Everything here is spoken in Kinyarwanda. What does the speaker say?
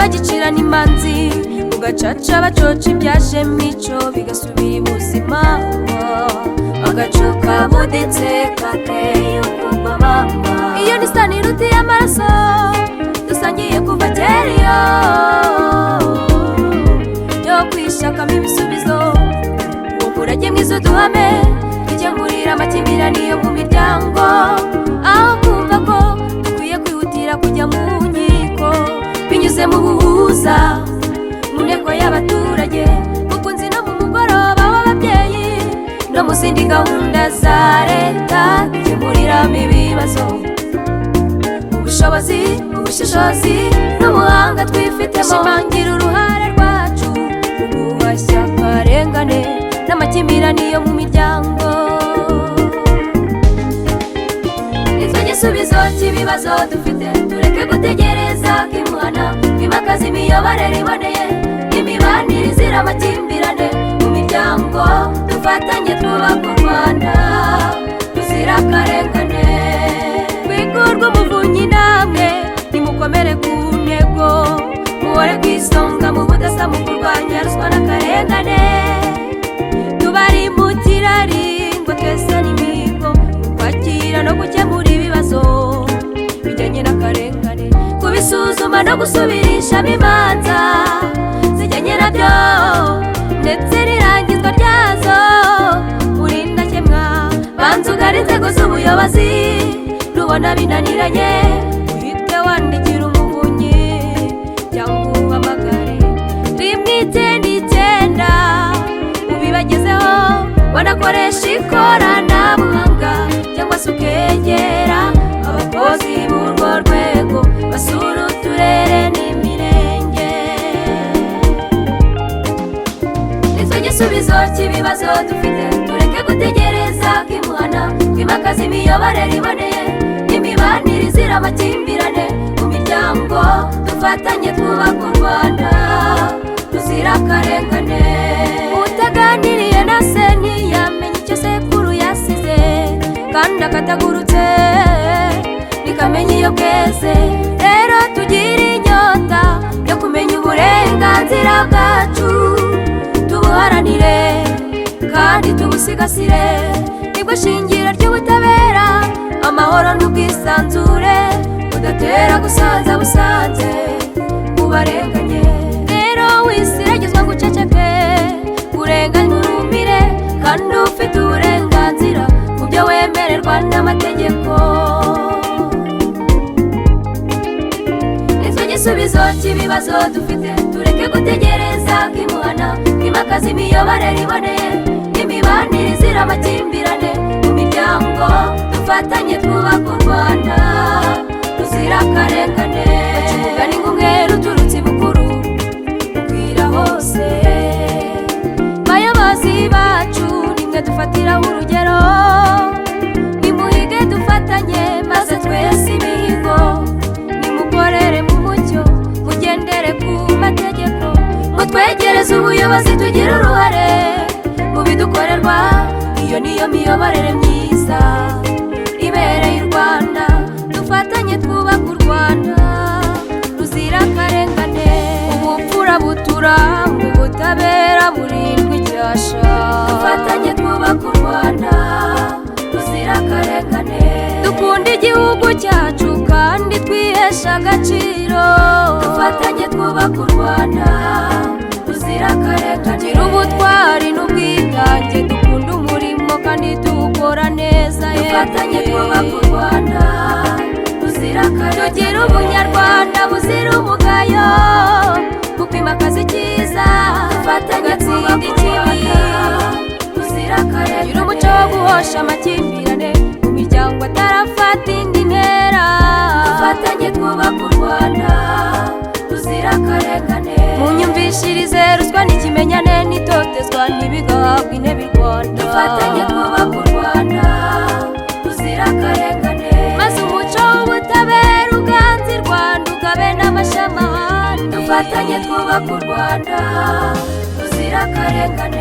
bagicira n'imanzi ugacaca bacoca ibyaje mico bigasubira ubuzima agacuka buditse kakeye ukumva mama iyo ni saniruti y'amaraso dusangiye kuva kera yo kwishakamo ibisubizo umurage mwiza duhame tujyamurira amakimbirane yo mu miryango aho kumva ko dukwiye kwihutira kujya mu nkiko binyuze mu buhuza mu nteko y'abaturage mukunzi no mu mugoroba w'ababyeyi no mu zindi gahunda za leta dukemuriramo ibibazo ubushobozi ubushishozi n'ubuhanga twifitemo shimangira uruhare rwacu mu guhashya akarengane n'amakimbirane yo mu miryango nicyo gisubizo cy'ibibazo dufite tureke gutegereza kimuhana twimakaza imiyoborere iboneye imibanire izira amakimbirane mu miryango dufatanye twubaka u Rwanda ruzira akarengane twikurwe umuvunyi namwe nimukomere ku ntego muhore ku isonga mu budasa mu kurwanya ruswa n'akarengane tubari mu kirari ngo twese n'imihigo kwakira no gukemura ibibazo bijyanye n'akarengane kubisuzuma no gusubirishamo imanza zijyanye nabyo ndetse n'irangizwa ryazo urindakemwa banza ugana inzego z'ubuyobozi rubona binaniranye uhite wandikira umuvunyi cyangwa uhamagare 199 ubibagezeho wanakoresha ikoranabuhanga cyangwa se ukegera abakozi b'urwo rwego basura uturere n'imirenge nicyo gisubizo cy'ibibazo dufite tureke gutegereza kimuhana twimakaza imiyoborere iboneye imibanire izira amakimbirane mu miryango dufatanye twubaka u Rwanda ruzira akarengane utaganiriye na se ntiyamenye icyo sekuru yasize kandi akatagurutse nikamenya iyo bweze rero tugire inyota yo kumenya uburenganzira bwacu tubuharanire kandi tubusigasire nibwo shingiro ry'ubutabera amahoro n'ubwisanzure budatera gusaza busanze ubarenganye rero wisiragizwa ngo uceceke urenganye urumire kandi ufite uburenganzira ku byo wemererwa n'amategeko nicyo gisubizo cy'ibibazo dufite tureke gutegereza kimuhana twimakaza imiyoborere iboneye imibanire izira amakimbirane mu miryango dufatanye twubaka u Rwanda ruzira akarengane umugani ng'umweru uturutse ibukuru ukwira hose bayobozi bacu nimwe dufatiraho urugero nimuhige dufatanye maze twese imihigo nimukorere mu mucyo mugendere ku mategeko mutwegereze ubuyobozi tugira uruhare mu bidukorerwa iyo niyo miyoborere myiza ibereye u Rwanda dufatanye twubaka u Rwanda ruzira akarengane ubupfura buturanga ubutabera burindwi icyasha dufatanye twubaka u Rwanda ruzira akarengane dukunda igihugu cyacu kandi twihesha agaciro dufatanye twubaka u Rwanda ruzira akarengane gira ubutwari n'ubwitange dukunda umurimo kandi tuwukora neza dufatanye twubaka u Rwanda ruzira akarengane tugira ubunyarwanda buzira umugayo mu kwimakaza icyiza dufatanye twubaka u Rwanda ruzira akarengane gira umuco wo guhosha amakimbirane mu miryango atarafata indi ntera dufatanye twubaka u Rwanda ruzira akarengane munyumvishirize ruswa n'ikimenyane n'itotezwa ntibigahabwa intebe i Rwanda dufatanye twubaka u Rwanda ruzira akarengane maze umuco w'ubutabera uganze i Rwanda ugabe n'amashami ahandi dufatanye twubaka u Rwanda ruzira akarengane